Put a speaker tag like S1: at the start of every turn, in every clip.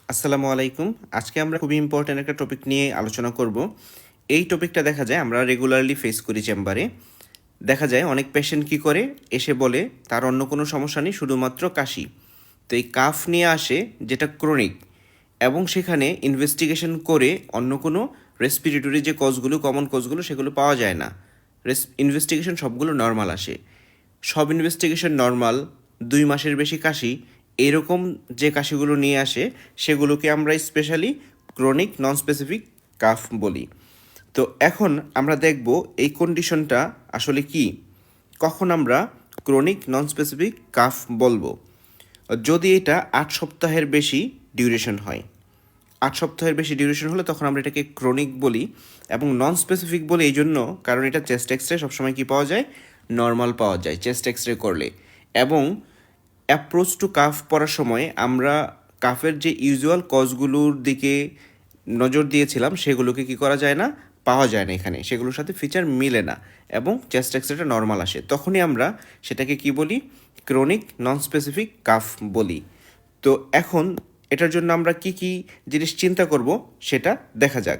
S1: আসসালামু আলাইকুম। আজকে আমরা খুবই ইম্পর্ট্যান্ট একটা টপিক নিয়ে আলোচনা করব। এই টপিকটা দেখা যায় আমরা রেগুলারলি ফেস করি চেম্বারে। দেখা যায় অনেক পেশেন্ট কি করে এসে বলে তার অন্য কোনো সমস্যা নেই, শুধুমাত্র কাশি। তো এই কাফ নিয়ে আসে যেটা ক্রনিক, এবং সেখানে ইনভেস্টিগেশন করে অন্য কোনো রেসপিরেটরি যে কজগুলো, কমন কজগুলো, সেগুলো পাওয়া যায় না। ইনভেস্টিগেশন সবগুলো নর্মাল আসে। সব ইনভেস্টিগেশন নর্মাল, 2 মাসের বেশি কাশি, এরকম যে কাশিগুলো নিয়ে আসে সেগুলোকে আমরা specially chronic non specific calf বলি। তো এখন আমরা দেখব এই কন্ডিশনটা আসলে কি, কখন আমরা ক্রনিক নন স্পেসিফিক কাফ বলবো। যদি এটা 8 সপ্তাহের বেশি ডিউরেশন হয়, 8 সপ্তাহের বেশি ডিউরেশন হলে তখন আমরা এটাকে ক্রনিক বলি। এবং নন স্পেসিফিক বলি এই জন্য কারণ এটা চেস্ট এক্সরে সবসময় কি পাওয়া যায়, নর্মাল পাওয়া যায় চেস্ট এক্সরে করলে। এবং অ্যাপ্রোচ টু কাফ পড়ার সময় আমরা কাফের যে ইউজুয়াল কজগুলোর দিকে নজর দিয়েছিলাম সেগুলোকে কি করা যায় না, পাওয়া যায় না এখানে, সেগুলোর সাথে ফিচার মিলে না এবং চেস্ট এক্সরেটা নর্মাল আসে, তখনই আমরা সেটাকে কি বলি, ক্রনিক নন স্পেসিফিক কাফ বলি। তো এখন এটার জন্য আমরা কি কি জিনিস চিন্তা করব সেটা দেখা যাক।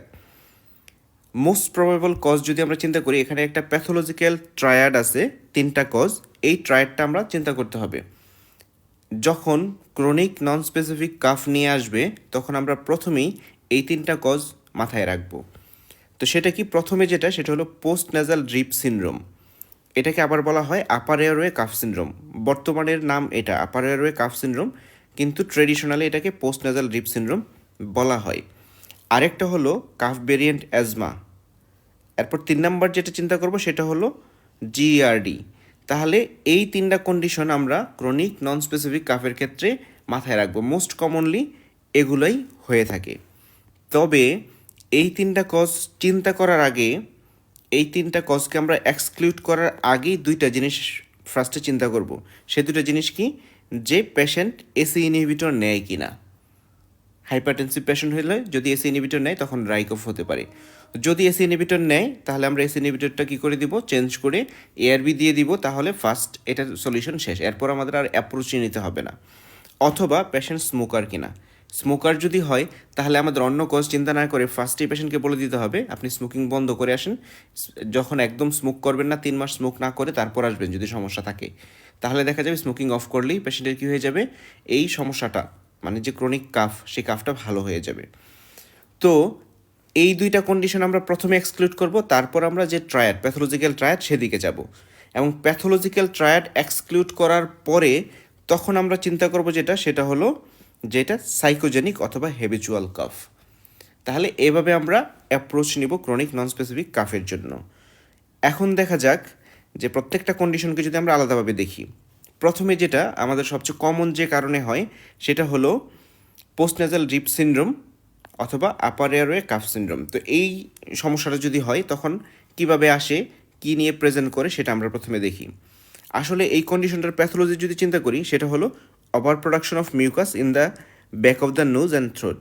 S1: মোস্ট প্রবাবল কজ যদি আমরা চিন্তা করি, এখানে একটা প্যাথোলজিক্যাল ট্রায়াড আছে, 3টা কজ। এই ট্রায়াডটা আমরা চিন্তা করতে হবে। যখন ক্রনিক নন স্পেসিফিক কাফ নিয়ে আসবে তখন আমরা প্রথমেই এই 3টা কজ মাথায় রাখবো। তো সেটা কি, প্রথমে যেটা সেটা হলো পোস্ট নেজাল ড্রিপ সিনড্রোম। এটাকে আবার বলা হয় আপার এয়ারওয়ে কাফ সিনড্রোম। বর্তমানের নাম এটা আপার এয়ারওয়ে কাফ সিনড্রোম, কিন্তু ট্রেডিশনালি এটাকে পোস্ট নেজাল ড্রিপ সিনড্রোম বলা হয়। আরেকটা হলো কাফ ভেরিয়েন্ট অ্যাজমা। এরপর 3 নম্বর যেটা চিন্তা করব সেটা হলো জিআরডি। তাহলে এই 3টা কন্ডিশন আমরা ক্রনিক নন স্পেসিফিক কাফের ক্ষেত্রে মাথায় রাখবো। মোস্ট কমনলি এগুলোই হয়ে থাকে। তবে এই 3টা কজ চিন্তা করার আগে, এই 3টা কজকে আমরা এক্সক্লুড করার আগেই 2টা জিনিস ফার্স্টে চিন্তা করব। সে 2টা জিনিস কি, যে পেশেন্ট এসি ইনহিবিটর নেয় কি না। হাইপারটেনসিভ পেশেন্ট হলে যদি এসি ইনহিবিটর নেয় তখন ড্রাই কফ হতে পারে। যদি এসি ইনহিবিটর নেয় তাহলে আমরা এসি ইনহিবিটরটা কী করে দিব, চেঞ্জ করে এআরবি দিয়ে দিব, তাহলে ফার্স্ট এটার সলিউশন শেষ। এরপর আমাদের আর অ্যাপ্রোচই নিতে হবে না। অথবা পেশেন্ট স্মোকার কিনা, স্মোকার যদি হয় তাহলে আমাদের অন্য কজ চিন্তা না করে ফার্স্টেই পেশেন্টকে বলে দিতে হবে আপনি স্মোকিং বন্ধ করে আসেন। যখন একদম স্মোক করবেন না, 3 মাস স্মোক না করে তারপর আসবেন যদি সমস্যা থাকে। তাহলে দেখা যাবে স্মোকিং অফ করলেই পেশেন্টের কী হয়ে যাবে, এই সমস্যাটা মানে যে ক্রনিক কাফ, সেই কাফটা ভালো হয়ে যাবে। তো এই 2টা কন্ডিশন আমরা প্রথমে এক্সক্লুড করব, তারপর আমরা যে ট্রায়াড, প্যাথোলজিক্যাল ট্রায়াড, সেদিকে যাব। এবং প্যাথোলজিক্যাল ট্রায়াড এক্সক্লুড করার পরে তখন আমরা চিন্তা করব যেটা, সেটা হলো যেটা সাইকোজেনিক অথবা হেবিচুয়াল কাফ। তাহলে এভাবে আমরা অ্যাপ্রোচ নিব ক্রনিক নন স্পেসিফিক কাফের জন্য। এখন দেখা যাক যে প্রত্যেকটা কন্ডিশনকে যদি আমরা আলাদাভাবে দেখি। প্রথমে যেটা আমাদের সবচেয়ে কমন যে কারণে হয় সেটা হলো পোস্টনেজাল ড্রিপ সিনড্রোম অথবা আপার এয়ারওয়ে কাফ সিনড্রোম। তো এই সমস্যাটা যদি হয় তখন কিভাবে আসে, কি নিয়ে প্রেজেন্ট করে, সেটা আমরা প্রথমে দেখি। আসলে এই কন্ডিশনটার প্যাথোলজি যদি চিন্তা করি সেটা হলো over production of mucus in the back of the nose and throat.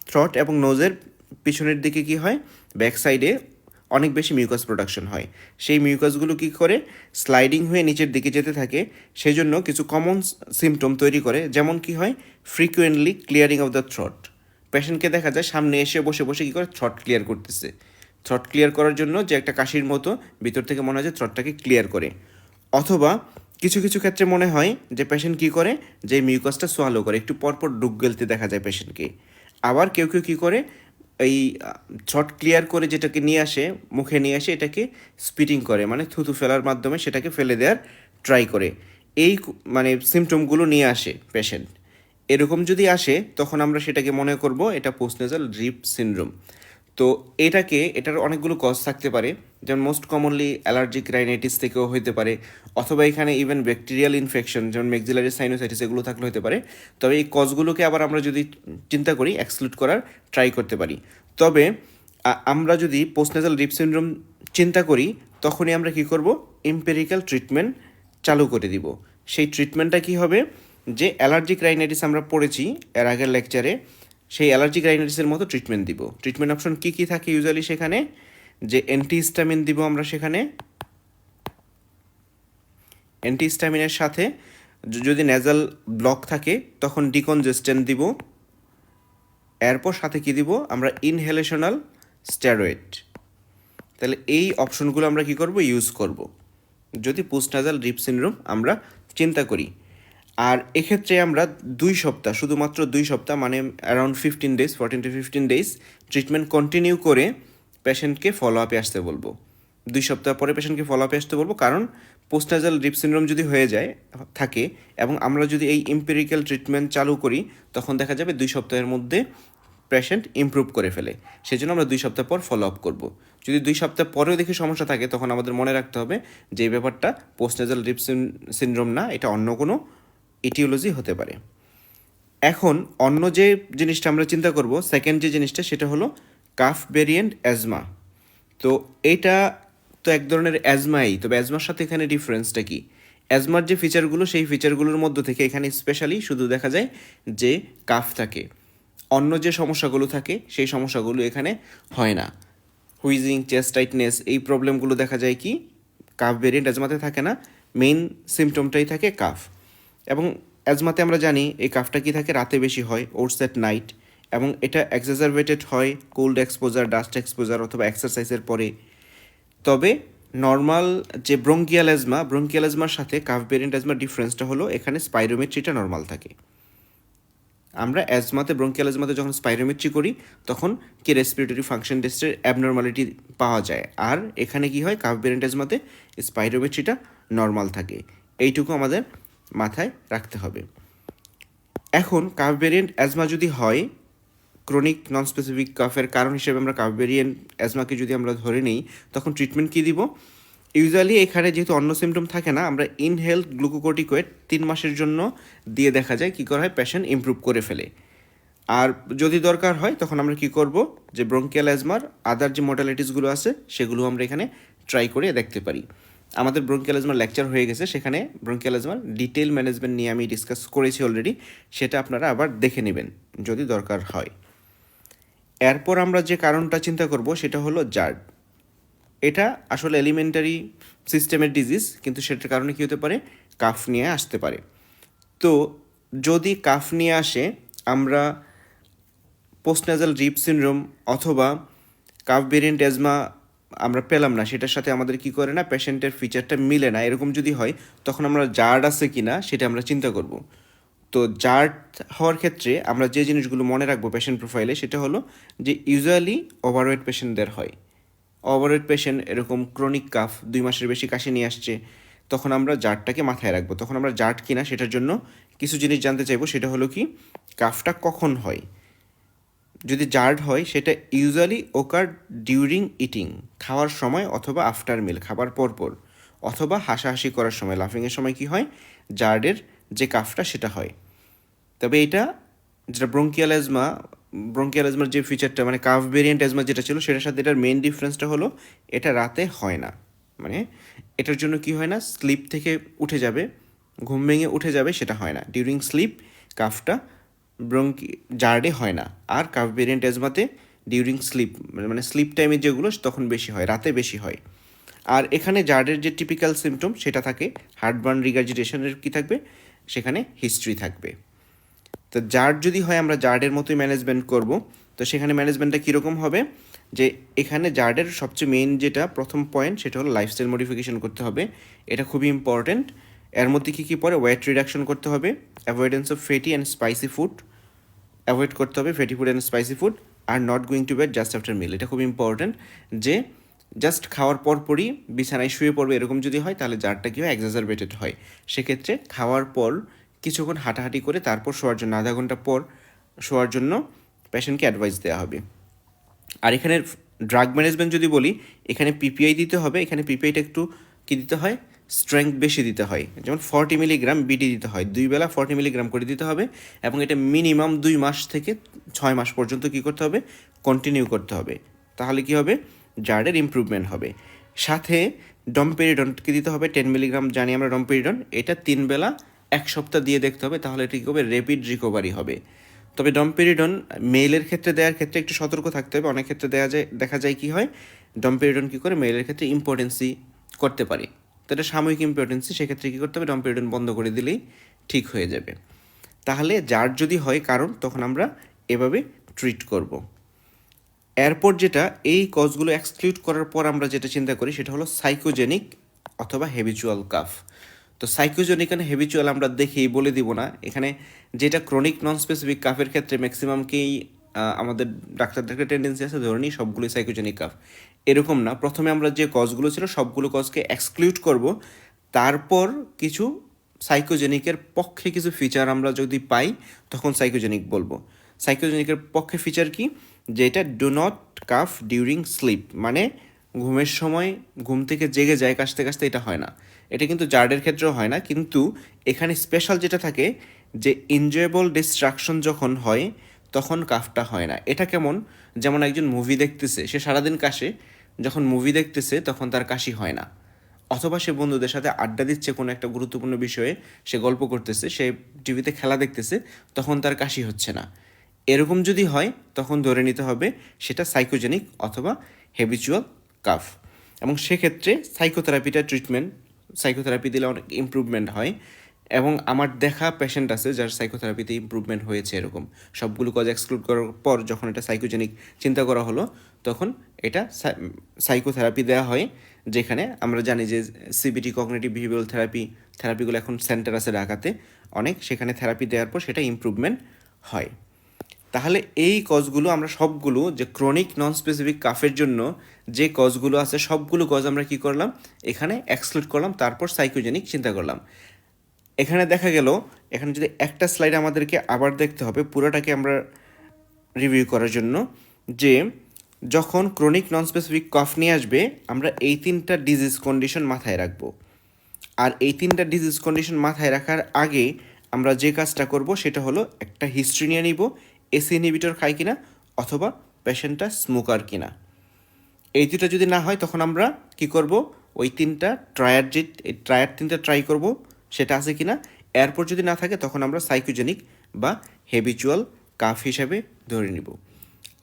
S1: Throat এবং নোজের পিছনের দিকে কি হয়, ব্যাক সাইডে অনেক বেশি মিউকাস প্রোডাকশন হয়। সেই মিউকাসগুলো কী করে, স্লাইডিং হয়ে নিচের দিকে যেতে থাকে। সেই জন্য কিছু কমন সিমটম তৈরি করে, যেমন কি হয়, frequently clearing of the through. পেশেন্টকে দেখা যায় সামনে এসে বসে বসে কী করে থ্রট ক্লিয়ার করতেছে। থ্রট ক্লিয়ার করার জন্য যে একটা কাশির মতো ভিতর থেকে মনে হয় যে থ্রটটাকে ক্লিয়ার করে। অথবা কিছু কিছু ক্ষেত্রে মনে হয় যে পেশেন্ট কী করে, যে মিউকাসটা সোয়ালো করে, একটু পরপর ডুক গেলতে দেখা যায় পেশেন্টকে। আবার কেউ কেউ কী করে, এই থ্রট ক্লিয়ার করে যেটাকে নিয়ে আসে, মুখে নিয়ে আসে, এটাকে স্পিটিং করে, মানে থুতু ফেলার মাধ্যমে সেটাকে ফেলে দেওয়ার ট্রাই করে। এই মানে সিমটমগুলো নিয়ে আসে পেশেন্ট। এরকম যদি আসে তখন আমরা সেটাকে মনে করব এটা পোস্টনেজাল ড্রিপ সিনড্রোম। তো এটার অনেকগুলো কজ থাকতে পারে, যেমন মোস্ট কমনলি অ্যালার্জিক রাইনাইটিস থেকেও হতে পারে, অথবা এখানে ইভেন ব্যাকটেরিয়াল ইনফেকশন যেমন মেক্সিলারি সাইনোসাইটিস এগুলো থাকলে হতে পারে। তবে এই কজগুলোকে আবার আমরা যদি চিন্তা করি এক্সক্লুড করার ট্রাই করতে পারি। তবে আমরা যদি পোস্টনেজাল ড্রিপ সিনড্রোম চিন্তা করি তখনই আমরা কি করব, এম্পেরিক্যাল ট্রিটমেন্ট চালু করে দিব। সেই ট্রিটমেন্টটা কি হবে, যে অ্যালার্জিক রাইনাইটিস আমরা পড়েছি এর আগের লেকচারে, সেই অ্যালার্জিক রাইনাইটিসের মতো ট্রিটমেন্ট দিব। ট্রিটমেন্ট অপশন কী কী থাকে ইউজুয়ালি সেখানে, যে অ্যান্টিহিস্টামিন দিব আমরা সেখানে, অ্যান্টিহিস্টামিনের সাথে যদি নেজাল ব্লক থাকে তখন ডিকনজেস্টেন্ট দিব, এরপর সাথে কি দিব আমরা ইনহেলেশনাল স্টেরয়েড। তাহলে এই অপশনগুলো আমরা কি করব ইউজ করব যদি পোস্টনাজাল ড্রিপ সিনড্রোম আমরা চিন্তা করি। আর এক্ষেত্রে আমরা 2 সপ্তাহ, শুধুমাত্র 2 সপ্তাহ মানে around 15 days, 14 to 15 days treatment continue করে পেশেন্টকে ফলো আপে আসতে বলবো। 2 সপ্তাহ পরে পেশেন্টকে ফলো আপে আসতে বলবো, কারণ পোস্টনাজাল ড্রিপ সিনড্রোম যদি হয়ে যায় থাকে এবং আমরা যদি এই এম্পিরিক্যাল ট্রিটমেন্ট চালু করি, তখন দেখা যাবে 2 সপ্তাহের মধ্যে পেশেন্ট ইমপ্রুভ করে ফেলে। সেজন্য আমরা 2 সপ্তাহ পর ফলো আপ করবো। যদি 2 সপ্তাহ পরেও দেখি সমস্যা থাকে, তখন আমাদের মনে রাখতে হবে যে এই ব্যাপারটা পোস্টনাজাল ড্রিপ সিনড্রোম না, এটা অন্য কোনো ইটিওলজি হতে পারে। এখন অন্য যে জিনিসটা আমরা চিন্তা করব, সেকেন্ড যে জিনিসটা, সেটা হলো কাফ ভেরিয়েন্ট অ্যাজমা। তো এটা তো এক ধরনের অ্যাজমাই, তবে অ্যাজমার সাথে এখানে ডিফারেন্সটা কি? অ্যাজমার যে ফিচারগুলো, সেই ফিচারগুলোর মধ্য থেকে এখানে স্পেশালি শুধু দেখা যায় যে কাফ থাকে, অন্য যে সমস্যাগুলো থাকে সেই সমস্যাগুলো এখানে হয় না। হুইজিং, চেস্ট টাইটনেস, এই প্রবলেমগুলো দেখা যায় কি কাফ ভেরিয়েন্ট অ্যাজমাতে থাকে না, মেইন সিমটমটাই থাকে কাফ। এবং অ্যাজমাতে আমরা জানি এই কাফটা কি থাকে, রাতে বেশি হয়, ওটস অ্যাট নাইট, এবং এটা এক্সাজারবেটেড হয় কোল্ড এক্সপোজার, ডাস্ট এক্সপোজার অথবা এক্সারসাইজের পরে। তবে নর্মাল যে ব্রঙ্কিয়াল অ্যাজমার সাথে কাফ ভেরিয়েন্ট অ্যাজমার ডিফারেন্সটা হলো এখানে স্পাইরোমেট্রিটা নর্মাল থাকে। আমরা ব্রঙ্কিয়াল অ্যাজমাতে যখন স্পাইরোমেট্রি করি, তখন কি রেসপিরেটরি ফাংশন টেস্টের অ্যাবনর্মালিটি পাওয়া যায়, আর এখানে কি হয় কাফ ভেরিয়েন্ট অ্যাজমাতে স্পাইরোমেট্রিটা নর্মাল থাকে। এইটুকু আমাদের মাথায় রাখতে হবে। এখন কাফ ভেরিয়েন্ট অ্যাজমা যদি হয়, ক্রনিক নন স্পেসিফিক কাফের কারণ হিসেবে আমরা কাফ ভেরিয়েন্ট অ্যাজমাকে যদি আমরা ধরে নিই, তখন ট্রিটমেন্ট কী দিব? ইউজুয়ালি এখানে যেহেতু অন্য সিমটম থাকে না, আমরা ইনহেল গ্লুকোকর্টিকয়েড 3 মাসের জন্য দিয়ে দেখা যায় কী করা হয়, পেশেন্ট ইমপ্রুভ করে ফেলে। আর যদি দরকার হয় তখন আমরা কি করব, যে ব্রঙ্কিয়াল অ্যাজমার আদার যে মডালিটিসগুলো আছে সেগুলো আমরা এখানে ট্রাই করে দেখতে পারি। আমাদের ব্রঙ্কিয়াল অ্যাজমার লেকচার হয়ে গেছে, সেখানে ব্রঙ্কিয়াল অ্যাজমার ডিটেল ম্যানেজমেন্ট নিয়ে আমি ডিসকাস করেছি অলরেডি, সেটা আপনারা আবার দেখে নেবেন যদি দরকার হয়। এরপর আমরা যে কারণটা চিন্তা করব সেটা হলো জার্ড। এটা আসলে এলিমেন্টারি সিস্টেমের ডিজিজ, কিন্তু সেটার কারণে কী হতে পারে, কাফ নিয়ে আসতে পারে। তো যদি কাফ নিয়ে আসে, আমরা পোস্টনাজাল ড্রিপ সিনড্রোম অথবা কাফ ভেরিয়েন্ট অ্যাজমা আমরা পেলাম না, সেটার সাথে আমাদের কি করে না, পেশেন্টের ফিচারটা মিলে না, এরকম যদি হয়, তখন আমরা জার্ড আছে কি না সেটা আমরা চিন্তা করব। তো জার্ড হওয়ার ক্ষেত্রে আমরা যে জিনিসগুলো মনে রাখবো পেশেন্ট প্রোফাইলে, সেটা হলো যে ইউজুয়ালি ওভারওয়েট পেশেন্টদের হয়। ওভারওয়েট পেশেন্ট এরকম ক্রনিক কাফ 2 মাসের বেশি কাশি নিয়ে আসছে, তখন আমরা জার্ডটাকে মাথায় রাখবো। তখন আমরা জার্ড কিনা সেটার জন্য কিছু জিনিস জানতে চাইবো, সেটা হলো কি কাফটা কখন হয়। যদি জার্ড হয় সেটা ইউজুয়ালি ওকার ডিউরিং ইটিং, খাওয়ার সময় অথবা আফটার মিল, খাবার পরপর, অথবা হাসাহাসি করার সময়, লাফিংয়ের সময় কি হয়, জার্ডের যে কাফটা সেটা হয়। তবে এটা যেটা ব্রঙ্কিয়াল অ্যাজমার যে ফিচারটা মানে কাফ ভেরিয়েন্ট অ্যাজমা যেটা ছিল, সেটার সাথে এটার মেইন ডিফারেন্সটা হলো এটা রাতে হয় না। মানে এটার জন্য কি হয় না, স্লিপ থেকে উঠে যাবে, ঘুম ভেঙে উঠে যাবে, সেটা হয় না। ডিউরিং স্লিপ কাফটা জার্ডে হয় না। আর কাফ ভেরিয়েন্ট অ্যাজমাতে ডিউরিং স্লিপ মানে স্লিপ টাইমে যেগুলো তখন বেশি হয়, রাতে বেশি হয়। আর এখানে জার্ডের যে টিপিক্যাল সিমটম সেটা থাকে হার্টবার্ন, রিগার্জিটেশনের কি থাকবে, সেখানে হিস্ট্রি থাকবে। তো জার্ড যদি হয় আমরা জার্ডের মতোই ম্যানেজমেন্ট করব। তো সেখানে ম্যানেজমেন্টটা কীরকম হবে, যে এখানে জার্ডের সবচেয়ে মেইন যেটা প্রথম পয়েন্ট, সেটা হলো লাইফস্টাইল মডিফিকেশন করতে হবে। এটা খুবই ইম্পর্ট্যান্ট। এর মধ্যে কী কী পড়ে, ওয়েট রিডাকশন করতে হবে, avoidance of fatty and spicy food, avoid করতে হবে fatty food and spicy food, are not going to bed just after মিল। এটা খুব ইম্পর্ট্যান্ট, যে জাস্ট খাওয়ার পরই বিছানায় শুয়ে পড়বে এরকম যদি হয়, তাহলে জারটা কী হয়, এক্সাজারবেটেড হয়। সেক্ষেত্রে খাওয়ার পর কিছুক্ষণ হাঁটাহাঁটি করে তারপর শোয়ার জন্য, আধা ঘন্টা পর শোয়ার জন্য পেশেন্টকে অ্যাডভাইস দেওয়া হবে। আর এখানে ড্রাগ ম্যানেজমেন্ট যদি বলি, এখানে পিপিআই দিতে হবে। এখানে পিপিআইটা একটু কী দিতে হয়, স্ট্রেংথ বেশি দিতে হয়। যেমন 40 মিলিগ্রাম বিডি দিতে হয়, 2 বেলা 40 মিলিগ্রাম করে দিতে হবে, এবং এটা মিনিমাম 2 মাস থেকে 6 মাস পর্যন্ত কী করতে হবে, কন্টিনিউ করতে হবে। তাহলে কি হবে, জার্ডের ইমপ্রুভমেন্ট হবে। সাথে ডমপেরিডনকে দিতে হবে 10 মিলিগ্রাম, জানি আমরা ডমপেরিডন, এটা 3 বেলা 1 সপ্তাহ দিয়ে দেখতে হবে, তাহলে এটা কী হবে, র্যাপিড রিকভারি হবে। তবে ডমপেরিডন মেলের ক্ষেত্রে দেওয়ার ক্ষেত্রে একটু সতর্ক থাকতে হবে। অনেক ক্ষেত্রে দেখা যায় কি হয়, ডমপেরিডন কী করে মেলের ক্ষেত্রে ইম্পর্টেন্সি করতে পারে। তো এটা সাময়িক ইম্পর্টেন্সি, সেক্ষেত্রে কী করতে হবে, ডমপেরিডন বন্ধ করে দিলেই ঠিক হয়ে যাবে। তাহলে জার্ড যদি হয় কারণ, তখন আমরা এভাবে ট্রিট করব। এরপর যেটা এই কজগুলো এক্সক্লুড করার পর আমরা যেটা চিন্তা করি সেটা হলো সাইকোজেনিক অথবা হেবিচুয়াল কাফ। তো সাইকোজেনিক আর হেবিচুয়াল আমরা দেখেই বলে দিব না, এখানে যেটা ক্রনিক নন স্পেসিফিক কাফের ক্ষেত্রে ম্যাক্সিমামকেই আমাদের ডাক্তারদের টেন্ডেন্সি আছে ধরে নিই সবগুলোই সাইকোজেনিক কাফ। এরকম না, প্রথমে আমরা যে কজগুলো ছিল সবগুলো কজকে এক্সক্লুড করব, তারপর কিছু সাইকোজেনিকের পক্ষে কিছু ফিচার আমরা যদি পাই তখন সাইকোজেনিক বলবো। সাইকোজেনিকের পক্ষে ফিচার কি, যে এটা do not calf during slip, মানে ঘুমের সময় ঘুম থেকে জেগে যায় কাশতে কাশতে, এটা হয় না। এটা কিন্তু জার্ডের ক্ষেত্রেও হয় না, কিন্তু এখানে স্পেশাল যেটা থাকে যে এনজয়েবল ডিস্ট্রাকশন যখন হয় তখন কাফটা হয় না। এটা কেমন, যেমন একজন মুভি দেখতেছে, সে সারাদিন কাশে, যখন মুভি দেখতেছে তখন তার কাশি হয় না। অথবা সে বন্ধুদের সাথে আড্ডা দিচ্ছে কোনো একটা গুরুত্বপূর্ণ বিষয়ে, সে গল্প করতেছে, সে টিভিতে খেলা দেখতেছে, তখন তার কাশি হচ্ছে না। এরকম যদি হয় তখন ধরে নিতে হবে সেটা সাইকোজেনিক অথবা হেবিচুয়াল কাফ। এবং সেক্ষেত্রে সাইকোথেরাপিটা ট্রিটমেন্ট, সাইকোথেরাপি দিলে অনেক ইমপ্রুভমেন্ট হয়। এবং আমার দেখা পেশেন্ট আছে যার সাইকোথেরাপিতে ইমপ্রুভমেন্ট হয়েছে। এরকম সবগুলো কজ এক্সক্লুড করার পর যখন এটা সাইকোজেনিক চিন্তা করা হলো তখন এটা সাইকোথেরাপি দেওয়া হয়, যেখানে আমরা জানি যে সিবিটি কগনিটিভ বিহেভিয়ারাল থেরাপিগুলো এখন সেন্টার আছে ঢাকাতে অনেক, সেখানে থেরাপি দেওয়ার পর সেটা ইমপ্রুভমেন্ট হয়। তাহলে এই কজগুলো আমরা সবগুলো যে ক্রনিক নন স্পেসিফিক কাফের জন্য যে কজগুলো আছে সবগুলো কজ আমরা কি করলাম এখানে এক্সক্লুড করলাম, তারপর সাইকোজেনিক চিন্তা করলাম। এখানে দেখা গেল, এখানে যদি একটা স্লাইড আমাদেরকে আবার দেখতে হবে পুরোটাকে আমরা রিভিউ করার জন্য, যে যখন ক্রনিক নন স্পেসিফিক কফ নিয়ে আসবে আমরা এই তিনটা ডিজিজ কন্ডিশন মাথায় রাখবো। আর এই তিনটা ডিজিজ কন্ডিশন মাথায় রাখার আগে আমরা যে কাজটা করব সেটা হলো একটা হিস্ট্রি নিয়ে নিব, এসি ইনহিবিটর খায় কিনা অথবা পেশেন্টটা স্মোকার কিনা। এই দুটো যদি না হয় তখন আমরা কি করব, ওই তিনটা ট্রায়াড তিনটা ট্রাই করব সেটা আছে কিনা। এরপর যদি না থাকে তখন আমরা সাইকোজেনিক বা হেবিচুয়াল কাফ হিসাবে ধরে নিব।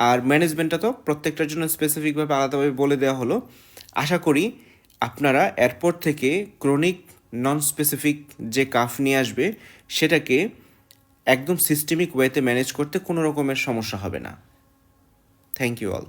S1: আর ম্যানেজমেন্টটা তো প্রত্যেকটার জন্য স্পেসিফিকভাবে আলাদাভাবে বলে দেওয়া হলো। আশা করি আপনারা এরপর থেকে ক্রনিক নন স্পেসিফিক যে কাফ নিয়ে আসবে সেটাকে একদম সিস্টেমিক ওয়েতে ম্যানেজ করতে কোনো রকমের সমস্যা হবে না। Thank you all.